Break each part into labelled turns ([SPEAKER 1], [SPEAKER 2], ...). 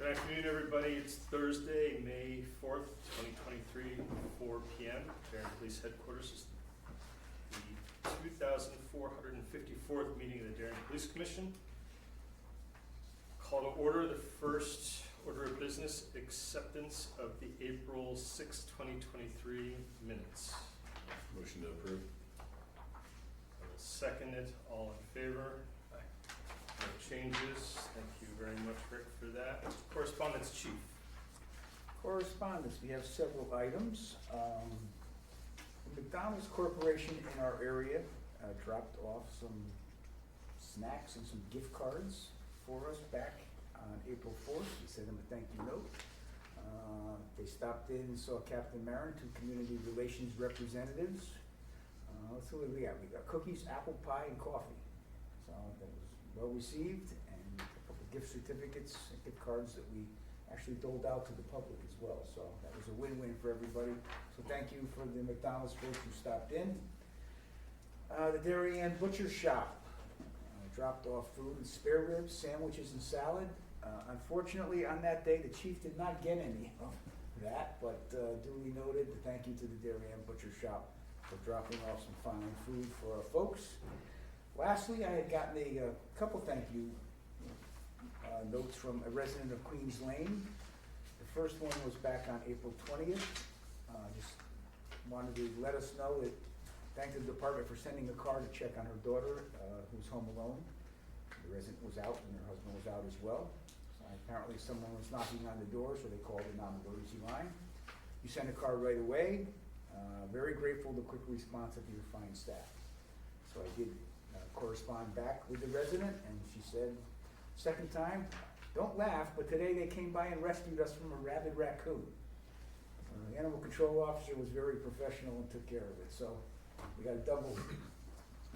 [SPEAKER 1] Good afternoon, everybody. It's Thursday, May 4th, 2023, 4 p.m. Darien Police Headquarters. Is the 2,454th meeting of the Darien Police Commission. Call to order the first order of business, acceptance of the April 6, 2023 minutes.
[SPEAKER 2] Motion to approve.
[SPEAKER 1] I will second it. All in favor? No changes. Thank you very much, Rick, for that. Correspondence, Chief.
[SPEAKER 3] Correspondence, we have several items. The McDonald's Corporation in our area dropped off some snacks and some gift cards for us back on April 4th. We sent them a thank you note. They stopped in and saw Captain Marin, two community relations representatives. Let's see what we got. We got cookies, apple pie, and coffee. So that was well received, and a couple gift certificates and gift cards that we actually doled out to the public as well. So that was a win-win for everybody. So thank you for the McDonald's folks who stopped in. The Darien Butcher Shop dropped off food and spare ribs, sandwiches, and salad. Unfortunately, on that day, the chief did not get any of that, but duly noted, thank you to the Darien Butcher Shop for dropping off some fine food for our folks. Lastly, I had gotten a couple thank you notes from a resident of Queens Lane. The first one was back on April 20th. Just wanted to let us know that, thank the department for sending a car to check on her daughter who's home alone. The resident was out and her husband was out as well. So apparently someone was knocking on the door, so they called the non-emergency line. You sent a car right away. Very grateful for the quick response of your fine staff. So I did correspond back with the resident, and she said, second time, don't laugh, but today they came by and rescued us from a rabid raccoon. The animal control officer was very professional and took care of it. So we got a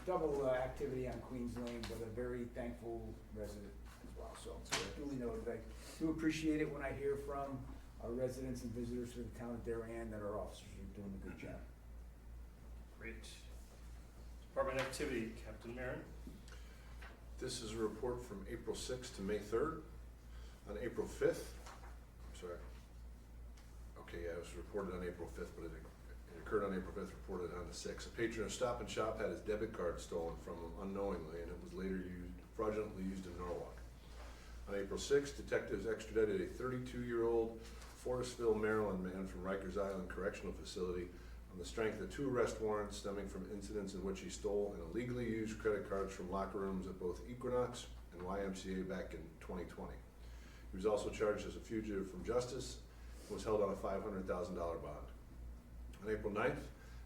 [SPEAKER 3] double activity on Queens Lane, but a very thankful resident as well. So duly noted. I do appreciate it when I hear from our residents and visitors to the town of Darien that our officers are doing a good job.
[SPEAKER 1] Great. Department activity, Captain Marin.
[SPEAKER 2] This is a report from April 6th to May 3rd. On April 5th, it was reported on April 5th, but it occurred on April 5th, reported on the 6th. A patron of Stop and Shop had his debit card stolen from him unknowingly, and it was later fraudulently used in Norwalk. On April 6th, detectives extradited a 32-year-old Forestville, Maryland man from Rikers Island Correctional Facility on the strength of 2 arrest warrants stemming from incidents in which he stole and illegally used credit cards from locker rooms at both Equinox and YMCA back in 2020. He was also charged as a fugitive from justice and was held on a $500,000 bond. On April 9th,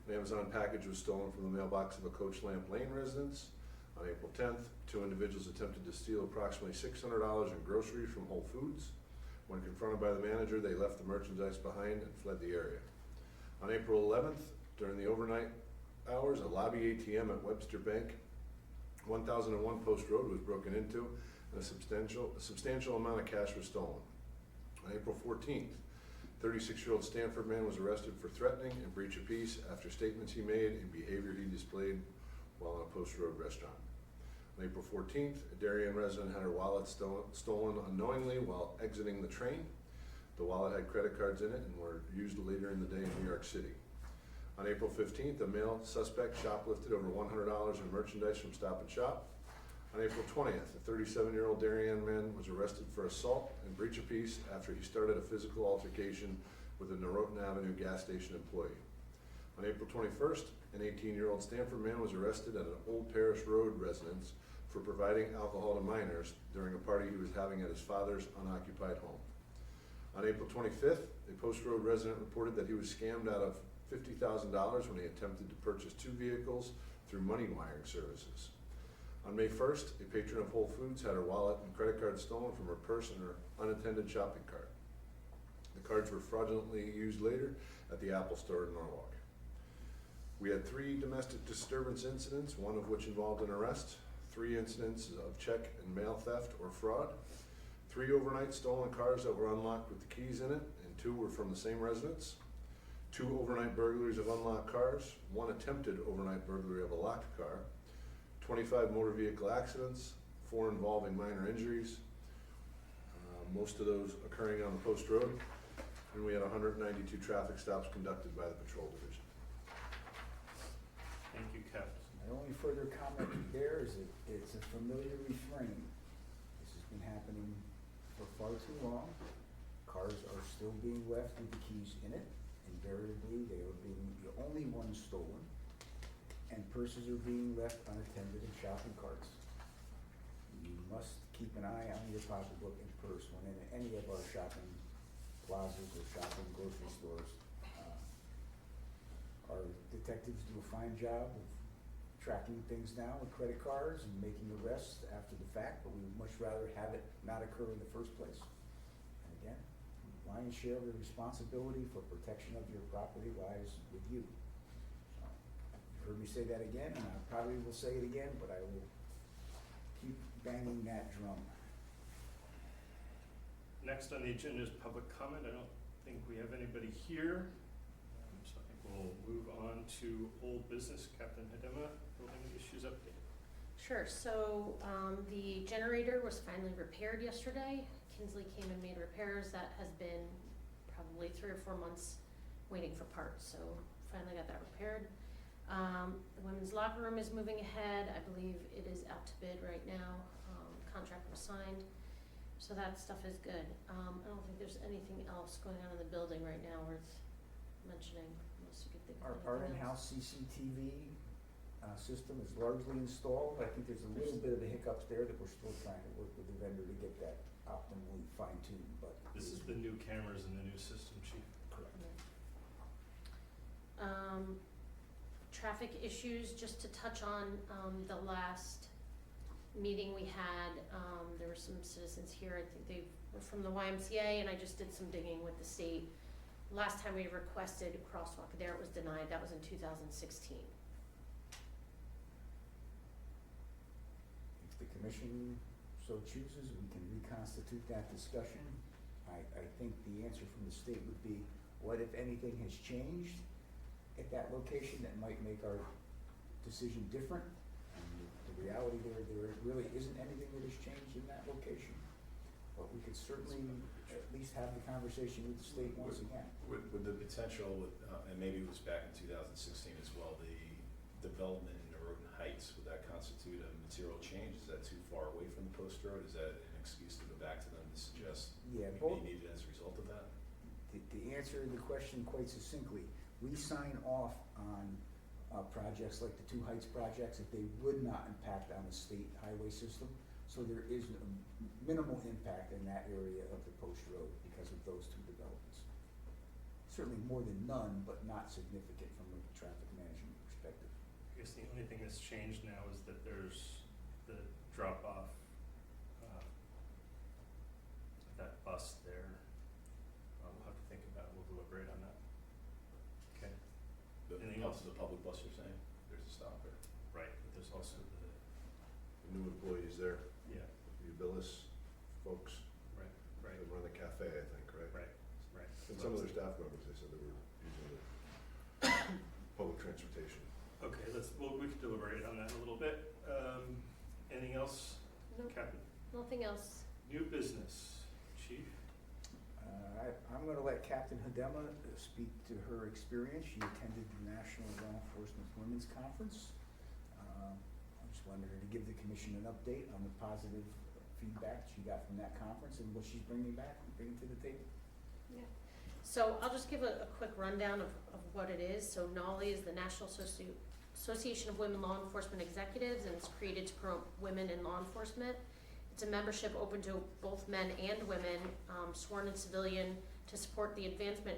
[SPEAKER 2] an Amazon package was stolen from the mailbox of a Coach Lamp Lane residence. On April 10th, 2 individuals attempted to steal approximately $600 in groceries from Whole Foods. When confronted by the manager, they left the merchandise behind and fled the area. On April 11th, during the overnight hours, a lobby ATM at Webster Bank, 1001 Post Road, was broken into, and a substantial amount of cash was stolen. On April 14th, 36-year-old Stanford man was arrested for threatening and breach of peace after statements he made and behavior he displayed while in a Post Road restaurant. On April 14th, a Darien resident had her wallet stolen unknowingly while exiting the train. The wallet had credit cards in it and were used later in the day in New York City. On April 15th, a male suspect shoplifted over $100 in merchandise from Stop and Shop. On April 20th, a 37-year-old Darien man was arrested for assault and breach of peace after he started a physical altercation with a Norotan Avenue gas station employee. On April 21st, an 18-year-old Stanford man was arrested at an Old Parish Road residence for providing alcohol to minors during a party he was having at his father's unoccupied home. On April 25th, a Post Road resident reported that he was scammed out of $50,000 when he attempted to purchase 2 vehicles through money wiring services. On May 1st, a patron of Whole Foods had her wallet and credit card stolen from her purse and her unattended shopping cart. The cards were fraudulently used later at the Apple Store in Norwalk. We had 3 domestic disturbance incidents, one of which involved an arrest, 3 incidents of check and mail theft or fraud, 3 overnight stolen cars that were unlocked with the keys in it, and 2 were from the same residence, 2 overnight burglaries of unlocked cars, 1 attempted overnight burglary of a locked car, 25 motor vehicle accidents, 4 involving minor injuries, most of those occurring on the post road. And we had 192 traffic stops conducted by the patrol division.
[SPEAKER 1] Thank you, Captain.
[SPEAKER 3] My only further comment there is it's a familiar refrain. This has been happening for far too long. Cars are still being left with the keys in it. Invariably, they are being the only ones stolen. And purses are being left unattended in shopping carts. You must keep an eye on your pocketbook and purse when in any of our shopping plazas or shopping grocery stores. Our detectives do a fine job of tracking things down with credit cards and making arrests after the fact, but we would much rather have it not occur in the first place. And again, lion's share of the responsibility for protection of your property lies with you. So, you've heard me say that again, and I probably will say it again, but I will keep banging that drum.
[SPEAKER 1] Next on the agenda is public comment. I don't think we have anybody here. So I think we'll move on to old business. Captain Hedema, building issues update.
[SPEAKER 4] Sure, so the generator was finally repaired yesterday. Kinsley came and made repairs. That has been probably 3 or 4 months waiting for parts, so finally got that repaired. The women's locker room is moving ahead. I believe it is out to bid right now. Contract was signed, so that stuff is good. I don't think there's anything else going on in the building right now worth mentioning, unless you could think of
[SPEAKER 3] Our
[SPEAKER 4] anything
[SPEAKER 3] in-house
[SPEAKER 4] else.
[SPEAKER 3] CCTV system is largely installed. I think there's a little bit of a hiccups there that we're still trying to work with the vendor to get that optimally fine-tuned, but.
[SPEAKER 1] This is the new cameras and the new system, Chief.
[SPEAKER 3] Correct.
[SPEAKER 4] Traffic issues, just to touch on, the last meeting we had, there were some citizens here, I think they were from the YMCA, and I just did some digging with the state. Last time we requested a crosswalk there, it was denied. That was in 2016.
[SPEAKER 3] If the commission so chooses, we can reconstitute that discussion. I think the answer from the state would be, what if anything has changed at that location that might make our decision different? And the reality there really isn't anything that has changed in that location. But we could certainly at least have the conversation with the state once again.
[SPEAKER 5] With the potential, and maybe it was back in 2016 as well, the development in Norotan Heights, would that constitute a material change? Is that too far away from the post road? Is that an excuse to go back to them to suggest
[SPEAKER 3] Yeah,
[SPEAKER 5] we
[SPEAKER 3] both.
[SPEAKER 5] may need it as a result of that?
[SPEAKER 3] The answer to the question quite succinctly, we sign off on projects like the Two Heights projects if they would not impact on the state highway system. So there is a minimal impact in that area of the post road because of those two developments. Certainly more than none, but not significant from a traffic management perspective.
[SPEAKER 1] I guess the only thing that's changed now is that there's the drop off, that bus there. We'll have to think about it. We'll deliberate on that. Okay. Anything else?
[SPEAKER 5] The public bus you're saying? There's a stop there.
[SPEAKER 1] Right, but there's also the,
[SPEAKER 2] The new employees there,
[SPEAKER 1] yeah,
[SPEAKER 2] the Billis folks,
[SPEAKER 1] right, right,
[SPEAKER 2] they run the cafe, I think, right?
[SPEAKER 1] right, right.
[SPEAKER 2] And some of their staff members, they said they were using the public transportation.
[SPEAKER 1] Okay, we can deliberate on that a little bit. Anything else,
[SPEAKER 4] No,
[SPEAKER 1] Captain?
[SPEAKER 4] nothing else.
[SPEAKER 1] New business, Chief?
[SPEAKER 3] I'm gonna let Captain Hedema speak to her experience. She attended the National Law Enforcement Women's Conference. I just wanted her to give the commission an update on the positive feedback she got from that conference and what she's bringing to the table.
[SPEAKER 4] Yeah. So I'll just give a quick rundown of what it is. So NALI is the National Association of Women Law Enforcement Executives, and it's created to promote women in law enforcement. It's a membership open to both men and women, sworn and civilian, to support the advancement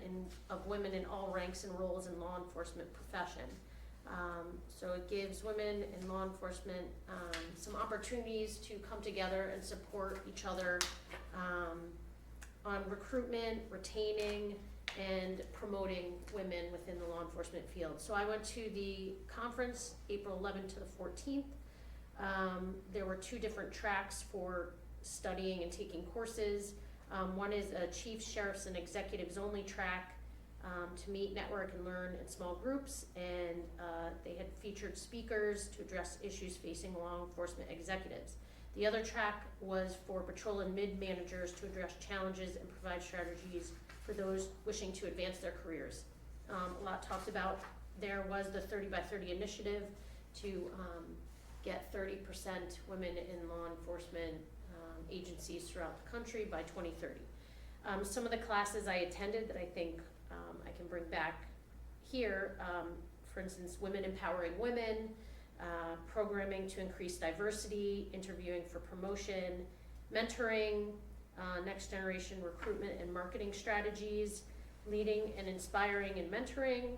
[SPEAKER 4] of women in all ranks and roles in law enforcement profession. So it gives women in law enforcement some opportunities to come together and support each other on recruitment, retaining, and promoting women within the law enforcement field. So I went to the conference April 11th to the 14th. There were 2 different tracks for studying and taking courses. One is a chief, sheriffs, and executives only track to meet, network, and learn in small groups. And they had featured speakers to address issues facing law enforcement executives. The other track was for patrol and mid-managers to address challenges and provide strategies for those wishing to advance their careers. A lot talked about there was the 30 by 30 initiative to get 30% women in law enforcement agencies throughout the country by 2030. Some of the classes I attended that I think I can bring back here, for instance, Women Empowering Women, programming to increase diversity, interviewing for promotion, mentoring, next generation recruitment and marketing strategies, leading and inspiring and mentoring,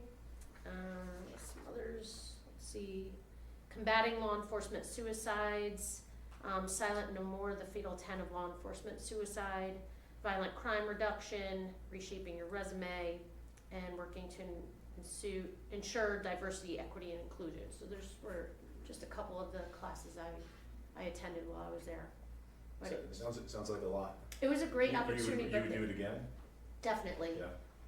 [SPEAKER 4] some others, let's see, combating law enforcement suicides, Silent No More, the fatal 10 of law enforcement suicide, violent crime reduction, reshaping your resume, and working to ensure diversity, equity, and inclusion. So there's were just a couple of the classes I attended while I was there. But
[SPEAKER 5] It sounds like a lot.
[SPEAKER 4] it was a great opportunity.
[SPEAKER 5] You
[SPEAKER 4] but
[SPEAKER 5] would do it again?
[SPEAKER 4] Definitely.
[SPEAKER 5] Yeah.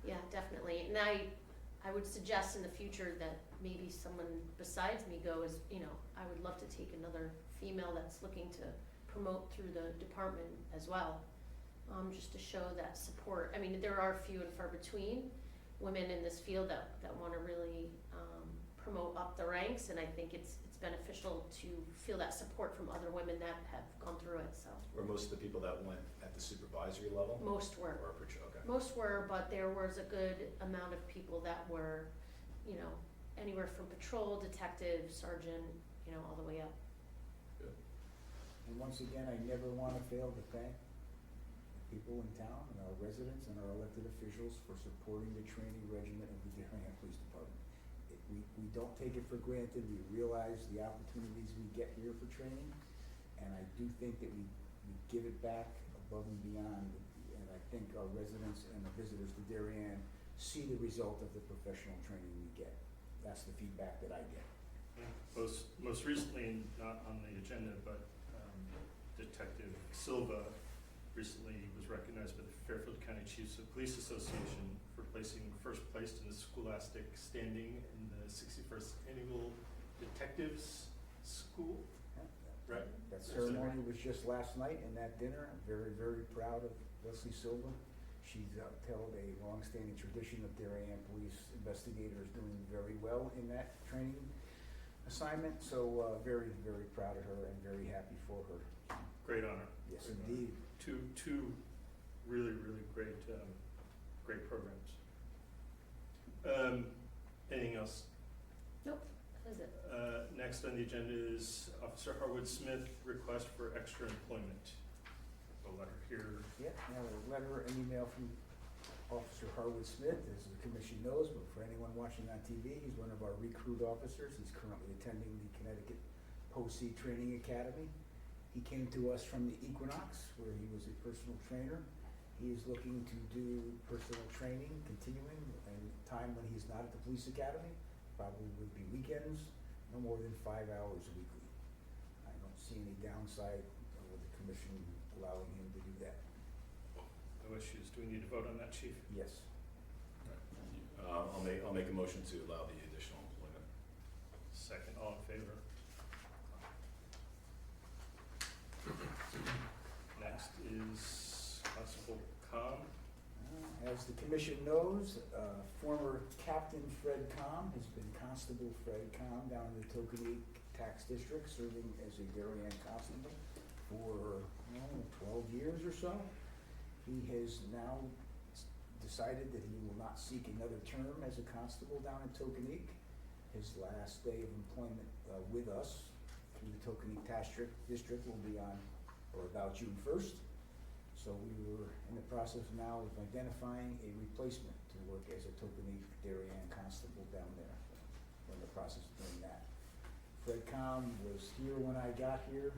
[SPEAKER 4] Yeah, definitely. And I would suggest in the future that maybe someone besides me go as, I would love to take another female that's looking to promote through the department as well, just to show that support. I mean, there are few and far between women in this field that want to really promote up the ranks, and I think it's beneficial to feel that support from other women that have gone through it, so.
[SPEAKER 5] Were most of the people that went at the supervisory level?
[SPEAKER 4] Most were.
[SPEAKER 5] Or okay.
[SPEAKER 4] Most were, but there was a good amount of people that were, anywhere from patrol, detective, sergeant, all the way up.
[SPEAKER 5] Good.
[SPEAKER 3] And once again, I never want to fail to thank people in town and our residents and our elected officials for supporting the training regimen of the Darien Police Department. We don't take it for granted. We realize the opportunities we get here for training, and I do think that we give it back above and beyond. And I think our residents and the visitors to Darien see the result of the professional training we get. That's the feedback that I get.
[SPEAKER 1] Most recently, not on the agenda, but Detective Silva recently was recognized by the Fairfield County Chiefs of Police Association for placing first place in the scholastic standing in the 61st Annual Detectives School. Right.
[SPEAKER 3] That ceremony was just last night in that dinner. I'm very, very proud of Leslie Silva. She's upheld a long-standing tradition of Darien police investigators doing very well in that training assignment. So very, very proud of her and very happy for her.
[SPEAKER 1] Great honor.
[SPEAKER 3] Yes,
[SPEAKER 1] Great
[SPEAKER 3] indeed.
[SPEAKER 1] Honor. Two really, really great programs. Anything else?
[SPEAKER 4] Nope, that is it.
[SPEAKER 1] Next on the agenda is Officer Harwood Smith, request for extra employment. A letter here.
[SPEAKER 3] Yeah, now a letter, an email from Officer Harwood Smith, as the commission knows, but for anyone watching on TV, he's one of our recruit officers. He's currently attending the Connecticut Post-Sea Training Academy. He came to us from the Equinox, where he was a personal trainer. He is looking to do personal training, continuing, and time when he's not at the police academy, probably would be weekends, no more than 5 hours weekly. I don't see any downside with the commission allowing him to do that.
[SPEAKER 1] No issues. Do we need to vote on that, Chief?
[SPEAKER 3] Yes.
[SPEAKER 5] I'll make a motion to allow the additional employment.
[SPEAKER 1] Second, all in favor? Next is Constable Com.
[SPEAKER 3] As the commission knows, former Captain Fred Com has been Constable Fred Com down in the Tokenique Tax District, serving as a Darien constable for 12 years or so. He has now decided that he will not seek another term as a constable down in Tokenique. His last day of employment with us through the Tokenique Tax District will be on or about June 1st. So we were in the process now of identifying a replacement to work as a Tokenique Darien constable down there. So we're in the process of doing that. Fred Com was here when I got here.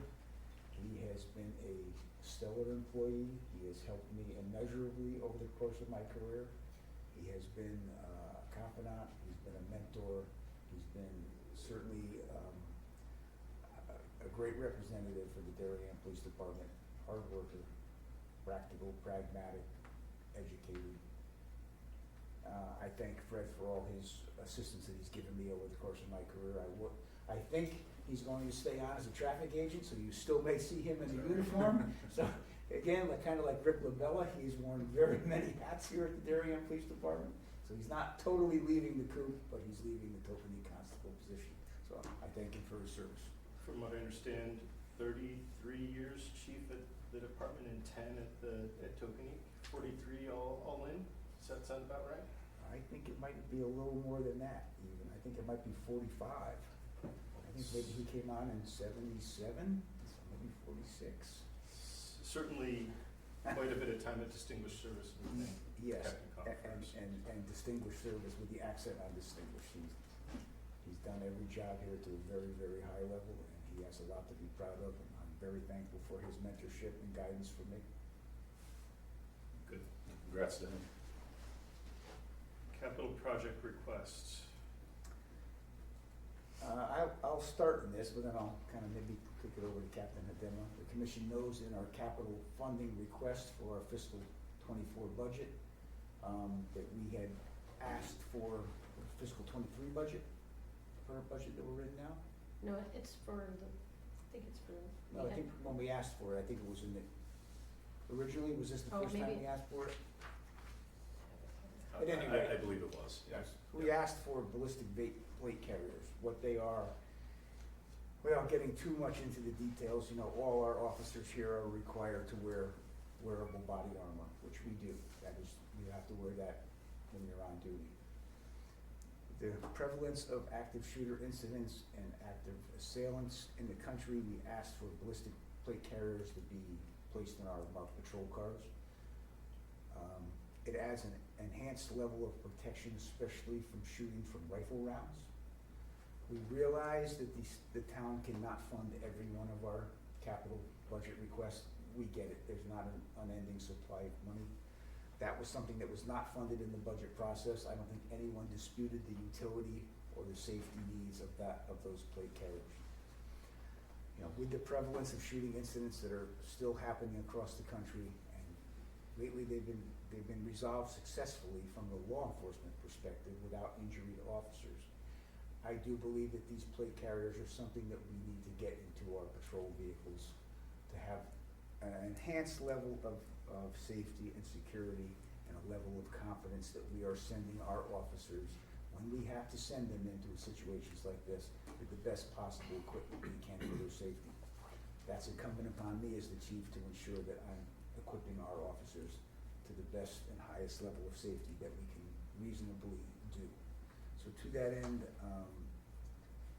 [SPEAKER 3] He has been a stellar employee. He has helped me immeasurably over the course of my career. He has been a confidant. He's been a mentor. He's been certainly a great representative for the Darien Police Department. Hard worker, practical, pragmatic, educated. I thank Fred for all his assistance that he's given me over the course of my career. I think He's going to stay on as a traffic agent, so you still may see him in a uniform. So again, kind of like Rick Labella, he's worn very many hats here at the Darien Police Department. So he's not totally leaving the coop, but he's leaving the Tokenie Constable position. So I thank him for his service.
[SPEAKER 1] From what I understand, 33 years chief at the department and 10 at Tokenie, 43 all in. Does that sound about right?
[SPEAKER 3] I think it might be a little more than that even. I think it might be 45. I think maybe he came on in 77, so maybe 46.
[SPEAKER 1] Certainly quite a bit of time at distinguished service.
[SPEAKER 3] Yes,
[SPEAKER 1] Captain Coffers.
[SPEAKER 3] and distinguished service with the accent on distinguished. He's done every job here to a very, very high level, and he has a lot to be proud of, and I'm very thankful for his mentorship and guidance for me.
[SPEAKER 1] Good.
[SPEAKER 5] Congrats to him.
[SPEAKER 1] Capital project requests.
[SPEAKER 3] I'll start in this, but then I'll kind of maybe kick it over to Captain Hadema. The commission knows in our capital funding request for our fiscal '24 budget, that we had asked for the fiscal '23 budget, for our budget that we're in now.
[SPEAKER 4] No, it's for the, I think it's for the.
[SPEAKER 3] No, I think when we asked for it, I think it was in the, originally, was this the
[SPEAKER 4] Oh,
[SPEAKER 3] first time
[SPEAKER 4] maybe.
[SPEAKER 3] we asked for it?
[SPEAKER 5] I
[SPEAKER 3] At any rate.
[SPEAKER 5] I believe it was, yes.
[SPEAKER 3] We asked for ballistic plate carriers, what they are. Without getting too much into the details, you know, all our officers here are required to wear wearable body armor, which we do. That is, you have to wear that when you're on duty. The prevalence of active shooter incidents and active assailants in the country, we asked for ballistic plate carriers to be placed in our marked patrol cars. It adds an enhanced level of protection, especially from shooting from rifle rounds. We realize that the town cannot fund every one of our capital budget requests. We get it, there's not an unending supply of money. That was something that was not funded in the budget process. I don't think anyone disputed the utility or the safety needs of those plate carriers. You know, with the prevalence of shooting incidents that are still happening across the country, and lately they've been resolved successfully from the law enforcement perspective without injury to officers. I do believe that these plate carriers are something that we need to get into our patrol vehicles to have an enhanced level of safety and security and a level of confidence that we are sending our officers, when we have to send them into situations like this, with the best possible equipment we can for their safety. That's incumbent upon me as the chief to ensure that I'm equipping our officers to the best and highest level of safety that we can reasonably do. So to that end,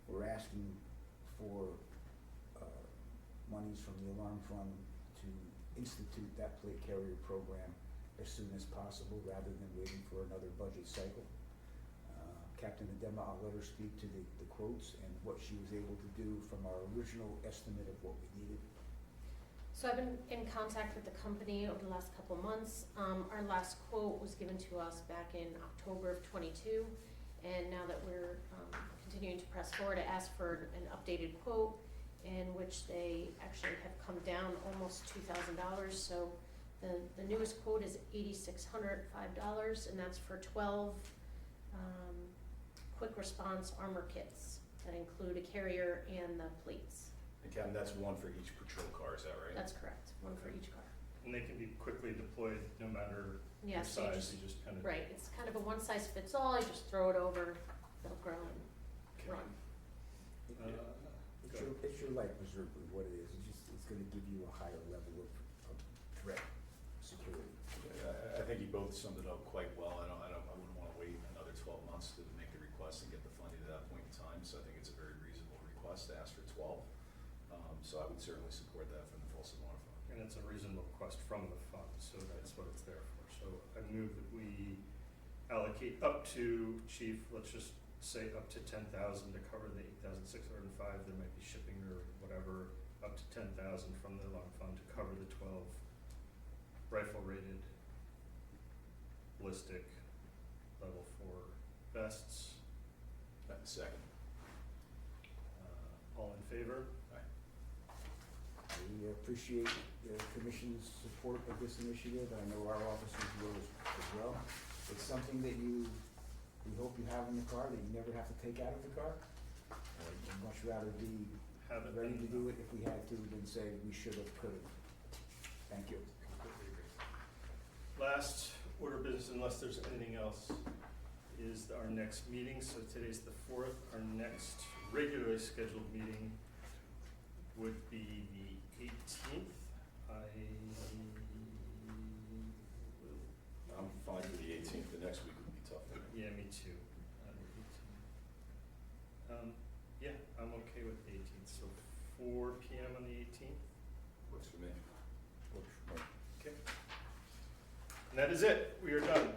[SPEAKER 3] we're asking for monies from the alarm fund to institute that plate carrier program as soon as possible, rather than waiting for another budget cycle. Captain Hadema, I'll let her speak to the quotes and what she was able to do from our original estimate of what we needed.
[SPEAKER 4] So I've been in contact with the company over the last couple months. Our last quote was given to us back in October of '22, and now that we're continuing to press forward, I asked for an updated quote in which they actually have come down almost $2,000. So the newest quote is $8,605, and that's for 12 quick response armor kits that include a carrier and the plates.
[SPEAKER 5] And Captain, that's one for each patrol car, is that right?
[SPEAKER 4] That's correct, one for each car.
[SPEAKER 1] And they can be quickly deployed no matter
[SPEAKER 4] Yeah,
[SPEAKER 1] your
[SPEAKER 4] so you
[SPEAKER 1] size, you just kind of.
[SPEAKER 4] Right, it's kind of a one size fits all, you just throw it over, they'll grow and run.
[SPEAKER 3] It's your life preserver, what it is. It's gonna give you a higher level of threat, security.
[SPEAKER 5] I think you both summed it up quite well. I wouldn't wanna wait another 12 months to make the request and get the funding at that point in time, so I think it's a very reasonable request to ask for 12. So I would certainly support that from the Folsom Water Fund.
[SPEAKER 1] And it's a reasonable request from the fund, so that's what it's there for. So I move that we allocate up to, chief, let's just say up to 10,000 to cover the 8,605. There might be shipping or whatever, up to 10,000 from the alarm fund to cover the 12 rifle-rated ballistic level 4 vests.
[SPEAKER 5] Second.
[SPEAKER 1] All in favor?
[SPEAKER 3] We appreciate the commission's support of this initiative, and I know our officers will as well. It's something that we hope you have in the car that you never have to take out of the car. I'd much rather be
[SPEAKER 1] Have it
[SPEAKER 3] ready to
[SPEAKER 1] done.
[SPEAKER 3] do it if we had to than say we should have, could have. Thank you.
[SPEAKER 1] Completely agree. Last order of business, unless there's anything else, is our next meeting. So today's the 4th. Our next regularly scheduled meeting would be the 18th.
[SPEAKER 5] I'm fine for the 18th, the next week would be tough for me.
[SPEAKER 1] Yeah, me too. Yeah, I'm okay with the 18th. So 4 PM on the 18th.
[SPEAKER 5] Works for me.
[SPEAKER 1] Okay. And that is it. We are done.